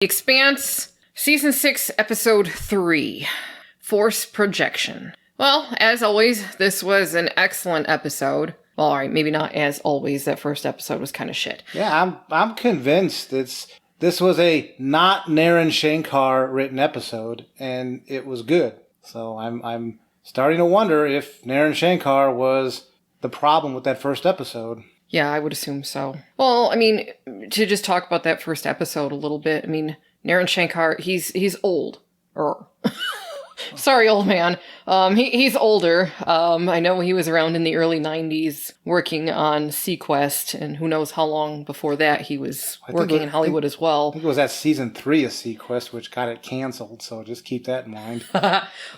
Expanse, Season 6, Episode 3, Force Projection. Well, as always, this was an excellent episode. Well, alright, maybe not as always. That first episode was kind of shit. Yeah, I'm convinced this was a not Naren Shankar written episode, and it was good. So I'm starting to wonder if Naren Shankar was the problem with that first episode. Yeah, I would assume so. Well, I mean, to just talk about that first episode a little bit, I mean, Naren Shankar, he's old. Sorry, old man. He's older. I know he was around in the early 90s working on Sequest, and who knows how long before that he was working in Hollywood as well. I think it was at season 3 of Sequest, which got it canceled, so just keep that in mind.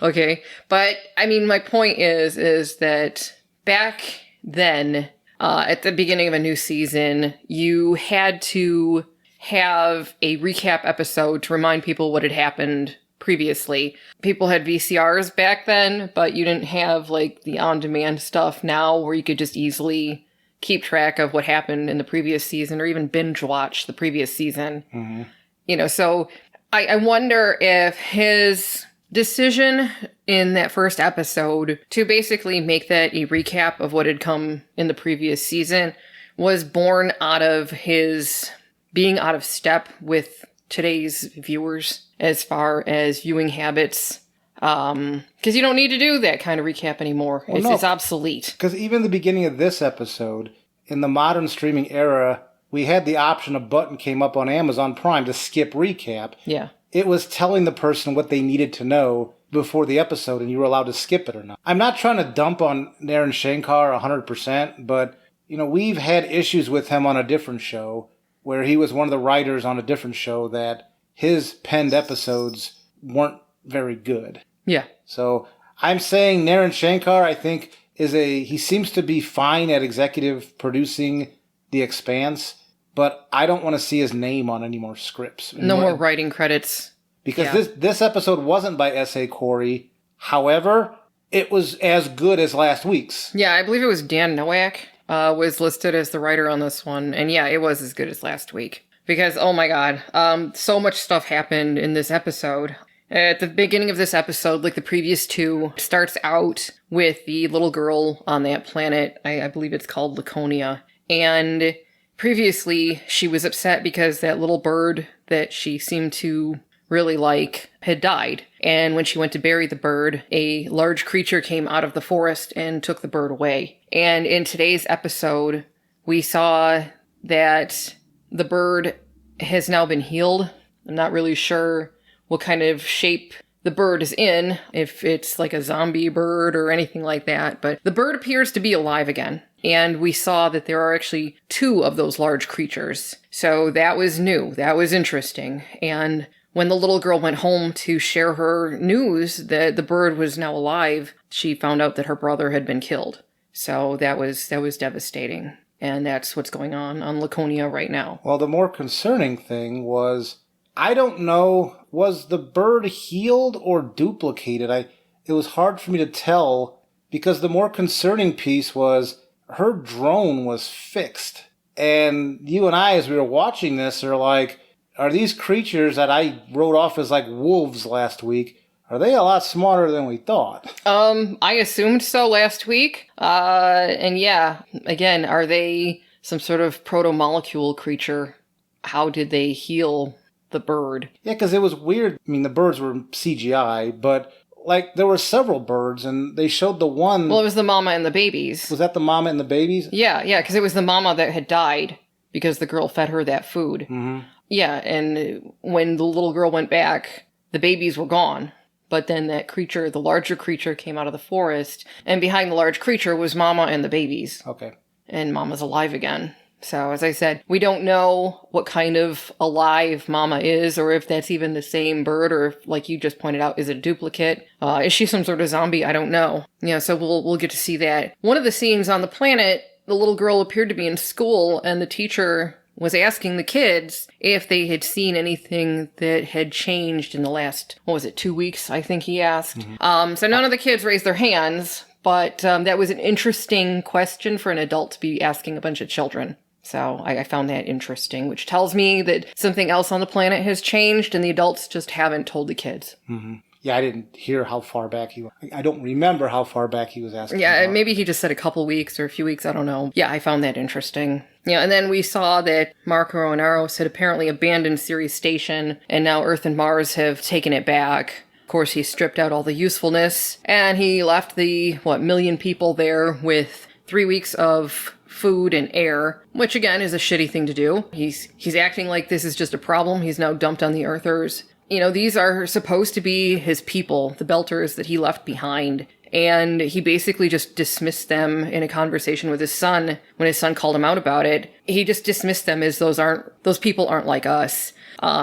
Okay, but, I mean, my point is that back then, at the beginning of a new season, you had to have a recap episode to remind people what had happened previously. People had VCRs back then, but you didn't have like the on-demand stuff now where you could just easily keep track of what happened in the previous season or even binge watch the previous season. Mm-hmm. You know, so I wonder if his decision in that first episode to basically make that a recap of what had come in the previous season was born out of his being out of step with today's viewers as far as viewing habits. Because you don't need to do that kind of recap anymore. Well, it's obsolete. Because even the beginning of this episode, in the modern streaming era, we had the option, a button came up on Amazon Prime to skip recap. Yeah. It was telling the person what they needed to know before the episode, and you were allowed to skip it or not. I'm not trying to dump on Naren Shankar 100%, but, you know, we've had issues with him on a different show, where he was one of the writers on a different show that his penned episodes weren't very good. Yeah. So I'm saying Naren Shankar, I think, he seems to be fine at executive producing The Expanse, but I don't want to see his name on any more scripts. No more writing credits. Because this episode wasn't by S.A. Corey. However, it was as good as last week's. Yeah, I believe it was Dan Nowak was listed as the writer on this one. And yeah, it was as good as last week. Because, oh my god, so much stuff happened in this episode. At the beginning of this episode, like the previous two, starts out with the little girl on that planet. I believe it's called Laconia. And previously, she was upset because that little bird that she seemed to really like had died. And when she went to bury the bird, a large creature came out of the forest and took the bird away. And in today's episode, we saw that the bird has now been healed. I'm not really sure what kind of shape the bird is in, if it's like a zombie bird or anything like that, but the bird appears to be alive again. And we saw that there are actually 2 of those large creatures. So that was new. That was interesting. And when the little girl went home to share her news that the bird was now alive, she found out that her brother had been killed. So that was devastating. And that's what's going on Laconia right now. Well, the more concerning thing was, I don't know, was the bird healed or duplicated? It was hard for me to tell, because the more concerning piece was her drone was fixed. And you and I, as we were watching this, are like, are these creatures that I wrote off as like wolves last week, are they a lot smarter than we thought? I assumed so last week. And yeah, again, are they some sort of proto-molecule creature? How did they heal the bird? Yeah, because it was weird. I mean, the birds were CGI, but like there were several birds, and they showed the one. Well, it was the mama and the babies. Was that the mama and the babies? Yeah, because it was the mama that had died because the girl fed her that food. Mm-hmm. Yeah, and when the little girl went back, the babies were gone. But then that creature, the larger creature, came out of the forest, and behind the large creature was Mama and the babies. Okay. And Mama's alive again. So, as I said, we don't know what kind of alive Mama is, or if that's even the same bird, or if, like you just pointed out, is it a duplicate? Is she some sort of zombie? I don't know. Yeah, so we'll get to see that. One of the scenes on the planet, the little girl appeared to be in school, and the teacher was asking the kids if they had seen anything that had changed in the last, 2 weeks, I think he asked. Mm-hmm. So none of the kids raised their hands, but that was an interesting question for an adult to be asking a bunch of children. So I found that interesting, which tells me that something else on the planet has changed and the adults just haven't told the kids. Mm-hmm. Yeah, I didn't hear how far back he was. I don't remember how far back he was asking. Yeah, about. maybe he just said a couple weeks or a few weeks, I don't know. Yeah, I found that interesting. Yeah, and then we saw that Marco and Aros had apparently abandoned Ceres Station, and now Earth and Mars have taken it back. Of course, he stripped out all the usefulness, and he left the, million people there with 3 weeks of food and air, which again is a shitty thing to do. He's acting like this is just a problem he's now dumped on the Earthers. These are supposed to be his people, the Belters that he left behind. And he basically just dismissed them in a conversation with his son when his son called him out about it. He just dismissed them as those people aren't like us.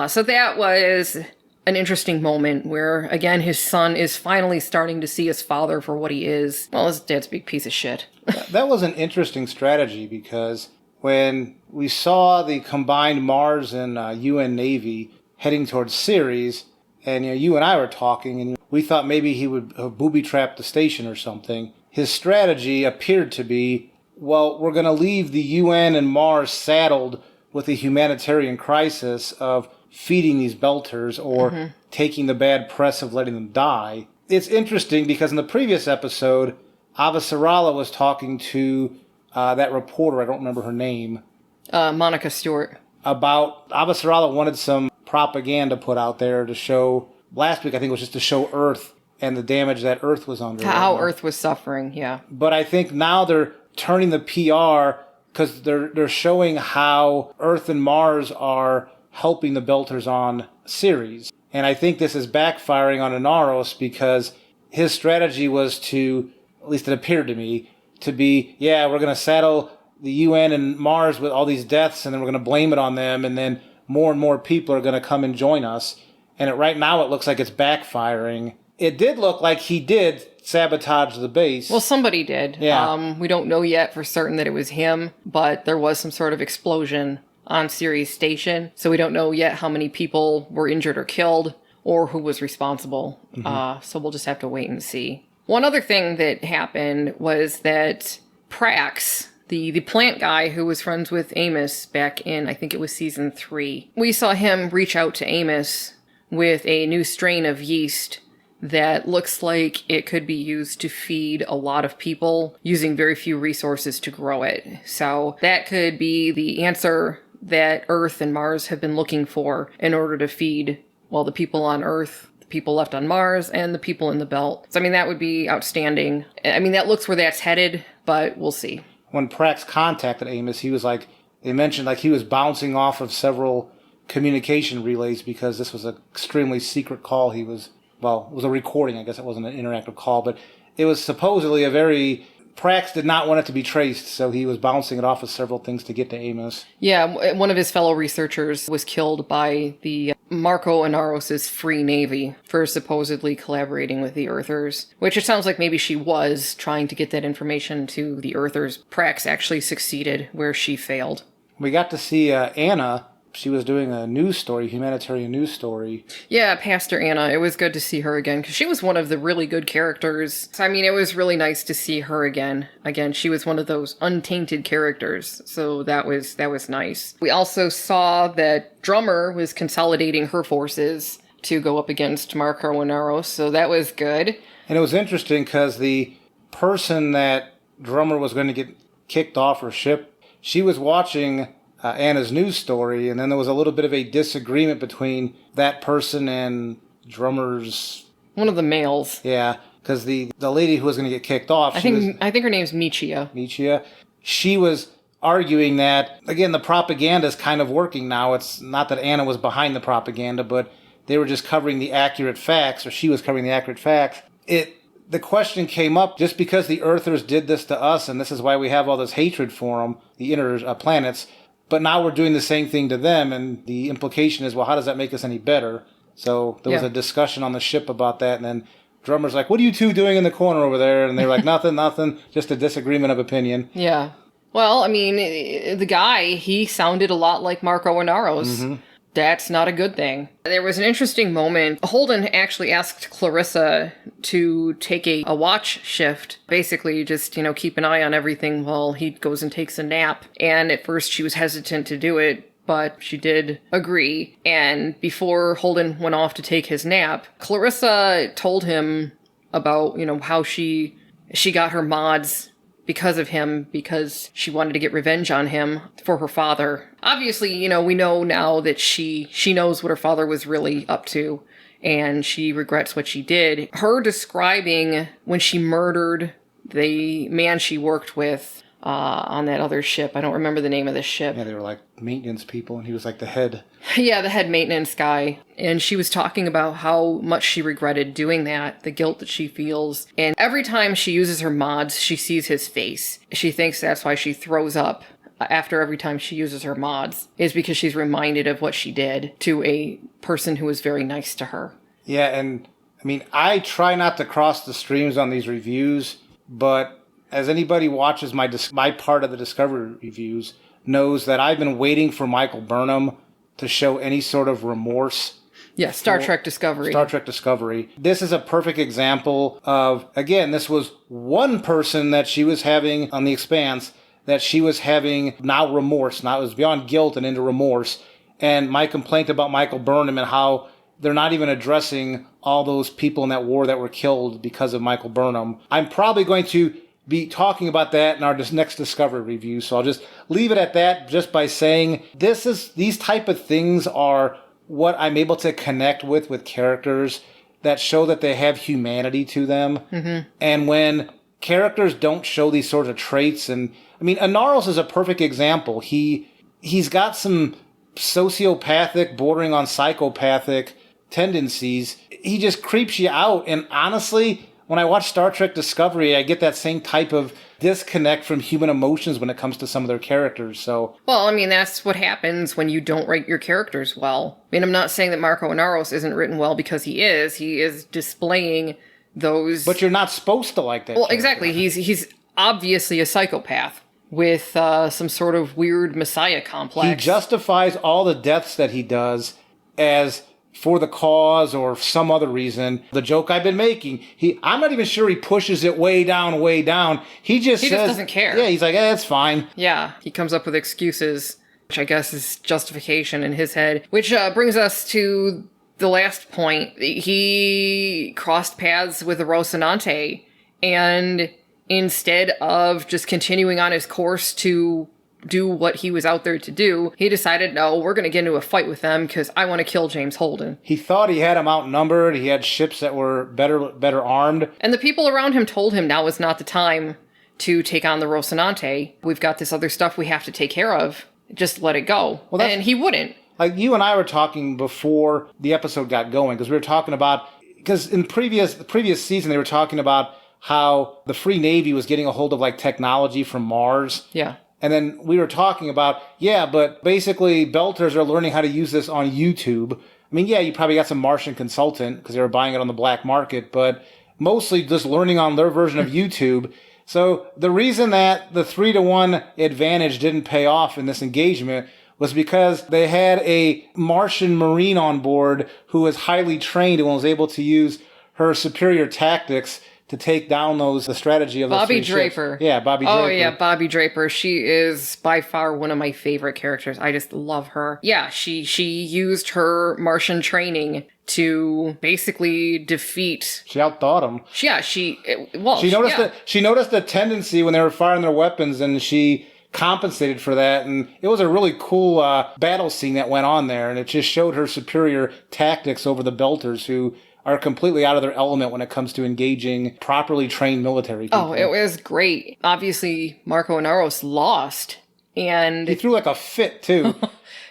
So that was an interesting moment where, again, his son is finally starting to see his father for what he is. Well, his dad's a big piece of shit. That was an interesting strategy because when we saw the combined Mars and UN Navy heading towards Ceres, and you and I were talking, and we thought maybe he would booby-trap the station or something. His strategy appeared to be, well, we're going to leave the UN and Mars saddled with a humanitarian crisis of feeding these Belters or taking the bad press of letting them die. It's interesting because in the previous episode, Avasarala was talking to that reporter, I don't remember her name. Monica Stewart. About Avasarala wanted some propaganda put out there to show, last week I think it was just to show Earth and the damage that Earth was under. How Earth was suffering, yeah. But I think now they're turning the PR because they're showing how Earth and Mars are helping the Belters on Ceres. And I think this is backfiring on Inaros because his strategy was to, at least it appeared to me, to be, yeah, we're going to saddle the UN and Mars with all these deaths and then we're going to blame it on them and then more and more people are going to come and join us. And right now it looks like it's backfiring. It did look like he did sabotage the base. Well, somebody did. Yeah. We don't know yet for certain that it was him, but there was some sort of explosion on Ceres Station. So we don't know yet how many people were injured or killed or who was responsible. So we'll just have to wait and see. One other thing that happened was that Prax, the plant guy who was friends with Amos back in, I think it was season 3, we saw him reach out to Amos with a new strain of yeast that looks like it could be used to feed a lot of people using very few resources to grow it. So that could be the answer that Earth and Mars have been looking for in order to feed, well, the people on Earth, the people left on Mars, and the people in the belt. So, I mean, that would be outstanding. I mean, that looks where that's headed, but we'll see. When Prax contacted Amos, he was like, they mentioned like he was bouncing off of several communication relays because this was an extremely secret call. He was, well, it was a recording. I guess it wasn't an interactive call, but it was supposedly a very, Prax did not want it to be traced, so he was bouncing it off of several things to get to Amos. Yeah, one of his fellow researchers was killed by the Marco Inaros' Free Navy for supposedly collaborating with the Earthers, which it sounds like maybe she was trying to get that information to the Earthers. Prax actually succeeded where she failed. We got to see Anna. She was doing a news story, humanitarian news story. Yeah, Pastor Anna. It was good to see her again, because she was one of the really good characters. So, I mean, it was really nice to see her again. Again, she was one of those untainted characters, so that was nice. We also saw that Drummer was consolidating her forces to go up against Marco Inaros, so that was good. And it was interesting, because the person that Drummer was going to get kicked off her ship, she was watching Anna's news story, and then there was a little bit of a disagreement between that person and Drummer's... one of the males. Yeah, because the lady who was going to get kicked off... I think her name's Michia. Michia. She was arguing that, again, the propaganda is kind of working now. It's not that Anna was behind the propaganda, but they were just covering the accurate facts, or she was covering the accurate facts. The question came up, just because the Earthers did this to us, and this is why we have all this hatred for them, the inner planets... But now we're doing the same thing to them, and the implication is, well, how does that make us any better? So there was a discussion on the ship about that, and then Drummer's like, what are you two doing in the corner over there? And they're like, nothing, just a disagreement of opinion. Yeah. Well, I mean, the guy, he sounded a lot like Marco Inaros. That's not a good thing. There was an interesting moment. Holden actually asked Clarissa to take a watch shift. Basically, just, keep an eye on everything while he goes and takes a nap. And at first she was hesitant to do it, but she did agree. And before Holden went off to take his nap, Clarissa told him about, how she got her mods because of him, because she wanted to get revenge on him for her father. Obviously, we know now that she knows what her father was really up to, and she regrets what she did. Her describing when she murdered the man she worked with on that other ship. I don't remember the name of this ship. Yeah, they were like maintenance people, and he was like the head. Yeah, the head maintenance guy. And she was talking about how much she regretted doing that, the guilt that she feels. And every time she uses her mods, she sees his face. She thinks that's why she throws up after every time she uses her mods, is because she's reminded of what she did to a person who was very nice to her. Yeah, and I try not to cross the streams on these reviews, but as anybody watches my part of the Discovery reviews knows that I've been waiting for Michael Burnham to show any sort of remorse. Yeah, Star Trek Discovery. Star Trek Discovery. This is a perfect example of, again, this was one person that she was having on the Expanse, that she was having now remorse. Now it was beyond guilt and into remorse. And my complaint about Michael Burnham and how they're not even addressing all those people in that war that were killed because of Michael Burnham. I'm probably going to be talking about that in our next Discovery review, so I'll just leave it at that just by saying these type of things are what I'm able to connect with characters that show that they have humanity to them. Mm-hmm. And when characters don't show these sorts of traits, and Inaros is a perfect example. He's got some sociopathic, bordering on psychopathic tendencies. He just creeps you out, and honestly, when I watch Star Trek Discovery, I get that same type of disconnect from human emotions when it comes to some of their characters. So, well, that's what happens when you don't write your characters well. I'm not saying that Marco Inaros isn't written well, because he is. He is displaying those. But you're not supposed to like that. Well, character. Exactly. He's obviously a psychopath with some sort of weird messiah complex. He justifies all the deaths that he does as for the cause or some other reason. The joke I've been making, I'm not even sure he pushes it way down. He just doesn't care. Yeah, he's like, it's fine. Yeah, he comes up with excuses, which I guess is justification in his head. Which brings us to the last point. He crossed paths with the Rocinante, and instead of just continuing on his course to do what he was out there to do, he decided, no, we're going to get into a fight with them because I want to kill James Holden. He thought he had him outnumbered. He had ships that were better armed. And the people around him told him now is not the time to take on the Rocinante. We've got this other stuff we have to take care of. Just let it go. Well, and he wouldn't. Like you and I were talking before the episode got going, because we were talking about, because in the previous season they were talking about how the Free Navy was getting a hold of like technology from Mars. Yeah. And then we were talking about, but basically Belters are learning how to use this on YouTube. You probably got some Martian consultant because they were buying it on the black market, but mostly just learning on their version of YouTube. So the reason that the 3-to-1 advantage didn't pay off in this engagement was because they had a Martian Marine on board who was highly trained and was able to use her superior tactics to take down the strategy of those Bobby three Draper. Ships. Yeah, Bobby Draper. Oh, yeah, Bobby Draper. She is by far one of my favorite characters. I just love her. Yeah, she used her Martian training to basically defeat. She outthought him. Yeah, she noticed the tendency when they were firing their weapons, and she compensated for that, and it was a really cool battle scene that went on there, and it just showed her superior tactics over the Belters, who are completely out of their element when it comes to engaging properly trained military people. Oh, it was great. Obviously, Marco Inaros lost, and he threw like a fit too.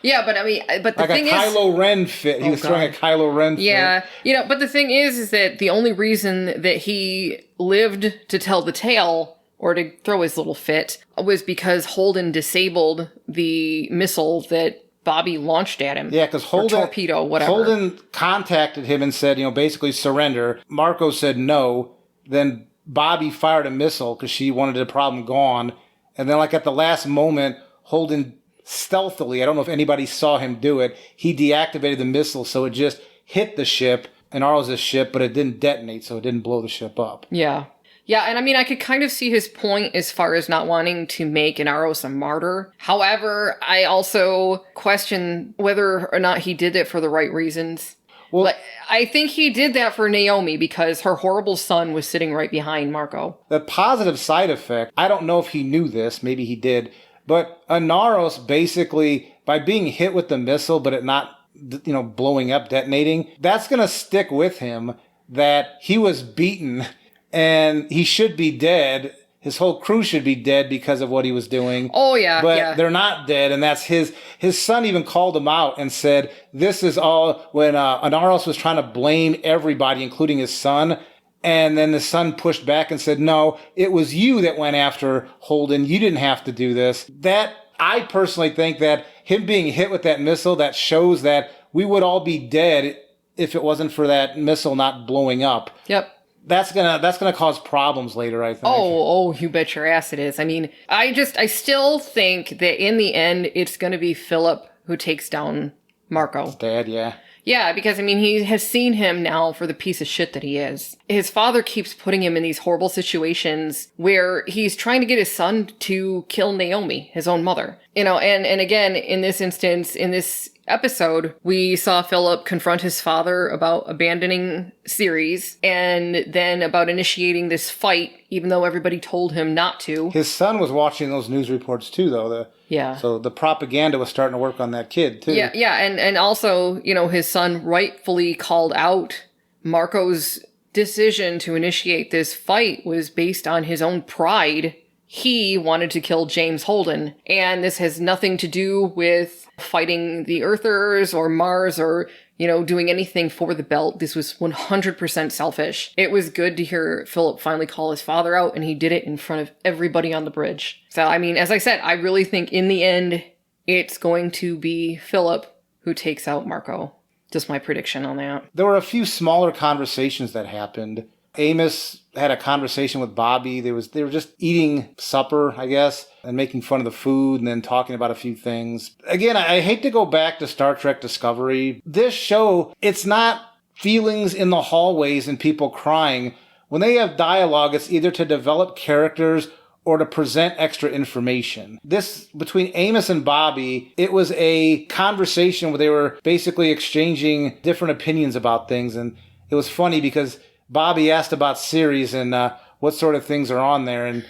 Yeah, but but the like thing a Kylo Ren fit. He was throwing a Kylo Ren fit. Yeah, but the thing is that the only reason that he lived to tell the tale, or to throw his little fit, was because Holden disabled the missile that Bobby launched at him. Yeah, because torpedo, whatever. Holden contacted him and said, basically surrender. Marco said no. Then Bobby fired a missile because she wanted the problem gone. And then, like at the last moment, Holden stealthily, I don't know if anybody saw him do it, he deactivated the missile so it just hit the ship, Inaros' ship, but it didn't detonate, so it didn't blow the ship up. Yeah. Yeah, and I mean, I could kind of see his point as far as not wanting to make Inaros a martyr. However, I also question whether or not he did it for the right reasons. Well, like, I think he did that for Naomi because her horrible son was sitting right behind Marco. The positive side effect, I don't know if he knew this, maybe he did, but Inaros basically, by being hit with the missile, but it not, blowing up, detonating, that's going to stick with him that he was beaten and he should be dead. His whole crew should be dead because of what he was doing. Oh, yeah. But they're not dead, and that's his son even called him out and said, this is all, when Inaros was trying to blame everybody, including his son, and then the son pushed back and said, no, it was you that went after Holden. You didn't have to do this. That, I personally think that him being hit with that missile, that shows that we would all be dead if it wasn't for that missile not blowing up. Yep. That's gonna cause problems later, I think. Oh, you bet your ass it is. I mean, I still think that in the end, it's gonna be Philip who takes down Marco. His dad, yeah. Yeah, because, I mean, he has seen him now for the piece of shit that he is. His father keeps putting him in these horrible situations where he's trying to get his son to kill Naomi, his own mother. And again, in this instance, in this episode, we saw Philip confront his father about abandoning Ceres and then about initiating this fight, even though everybody told him not to. His son was watching those news reports too, though. Yeah. So the propaganda was starting to work on that kid too. Yeah, and also, his son rightfully called out Marco's decision to initiate this fight was based on his own pride. He wanted to kill James Holden, and this has nothing to do with fighting the Earthers or Mars or, doing anything for the belt. This was 100% selfish. It was good to hear Philip finally call his father out, and he did it in front of everybody on the bridge. So, I mean, as I said, I really think in the end, it's going to be Philip who takes out Marco. Just my prediction on that. There were a few smaller conversations that happened. Amos had a conversation with Bobby. They were just eating supper, I guess, and making fun of the food and then talking about a few things. Again, I hate to go back to Star Trek Discovery. This show, it's not feelings in the hallways and people crying. When they have dialogue, it's either to develop characters or to present extra information. This, between Amos and Bobby, it was a conversation where they were basically exchanging different opinions about things. And it was funny because Bobby asked about Ceres and what sort of things are on there. And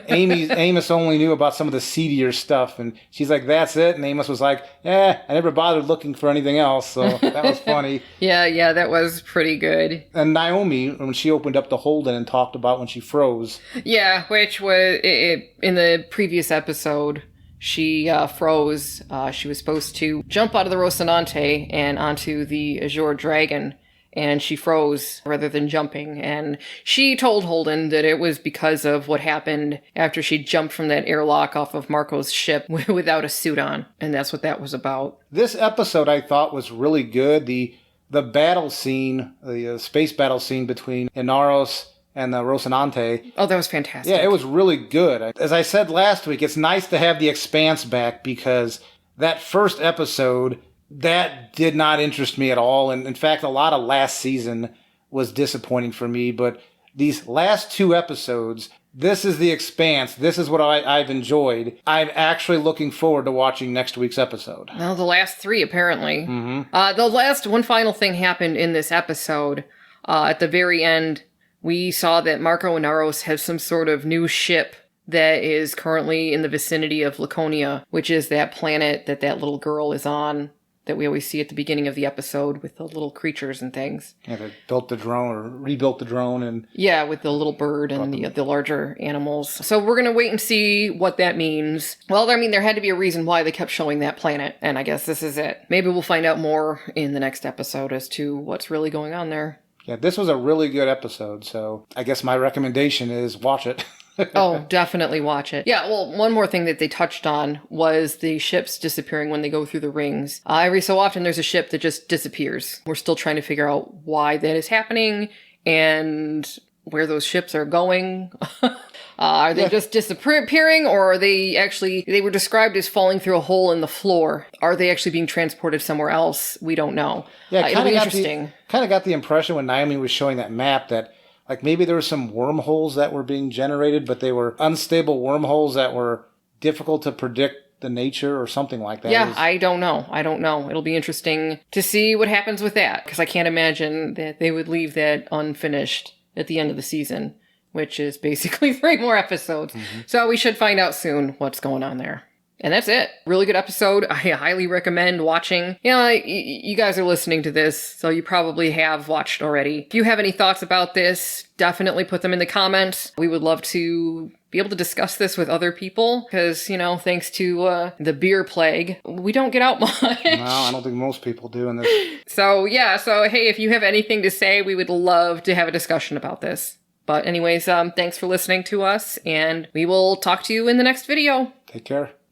Amos only knew about some of the seedier stuff. And she's like, that's it? And Amos was like, I never bothered looking for anything else. So that was funny. Yeah, that was pretty good. And Naomi, when she opened up the Holden and talked about when she froze. Yeah, which was in the previous episode. She froze. She was supposed to jump out of the Rocinante and onto the Azure Dragon. And she froze rather than jumping. And she told Holden that it was because of what happened after she jumped from that airlock off of Marco's ship without a suit on. And that's what that was about. This episode I thought was really good. The battle scene, the space battle scene between Inaros and the Rocinante. Oh, that was fantastic. Yeah, it was really good. As I said last week, it's nice to have the Expanse back because that first episode, that did not interest me at all. And in fact, a lot of last season was disappointing for me. But these last two episodes, this is the Expanse. This is what I've enjoyed. I'm actually looking forward to watching next week's episode. Well, the last three, apparently. Mm-hmm. The last one final thing happened in this episode. At the very end, we saw that Marco Inaros has some sort of new ship that is currently in the vicinity of Laconia, which is that planet that little girl is on, that we always see at the beginning of the episode with the little creatures and things. Yeah, they built the drone or rebuilt the drone. And yeah, with the little bird and the larger animals. So we're going to wait and see what that means. Well, I mean, there had to be a reason why they kept showing that planet, and I guess this is it. Maybe we'll find out more in the next episode as to what's really going on there. Yeah, this was a really good episode, so I guess my recommendation is watch it. Oh, definitely watch it. Yeah, well, one more thing that they touched on was the ships disappearing when they go through the rings. Every so often there's a ship that just disappears. We're still trying to figure out why that is happening, and where those ships are going. Are they just disappearing, or are they were described as falling through a hole in the floor? Are they actually being transported somewhere else? We don't know. Yeah, It'll be interesting. Kind of got the impression when Naomi was showing that map that like maybe there were some wormholes that were being generated, but they were unstable wormholes that were difficult to predict the nature or something like that. Yeah, I don't know. It'll be interesting to see what happens with that, because I can't imagine that they would leave that unfinished at the end of the season, which is basically 3 more episodes. So we should find out soon what's going on there. And that's it. Really good episode. I highly recommend watching. You guys are listening to this, so you probably have watched already. If you have any thoughts about this, definitely put them in the comments. We would love to be able to discuss this with other people, because, thanks to the beer plague, we don't get out much. No, I don't think most people do in this. So hey, if you have anything to say, we would love to have a discussion about this. But anyways, thanks for listening to us, and we will talk to you in the next video. Take care.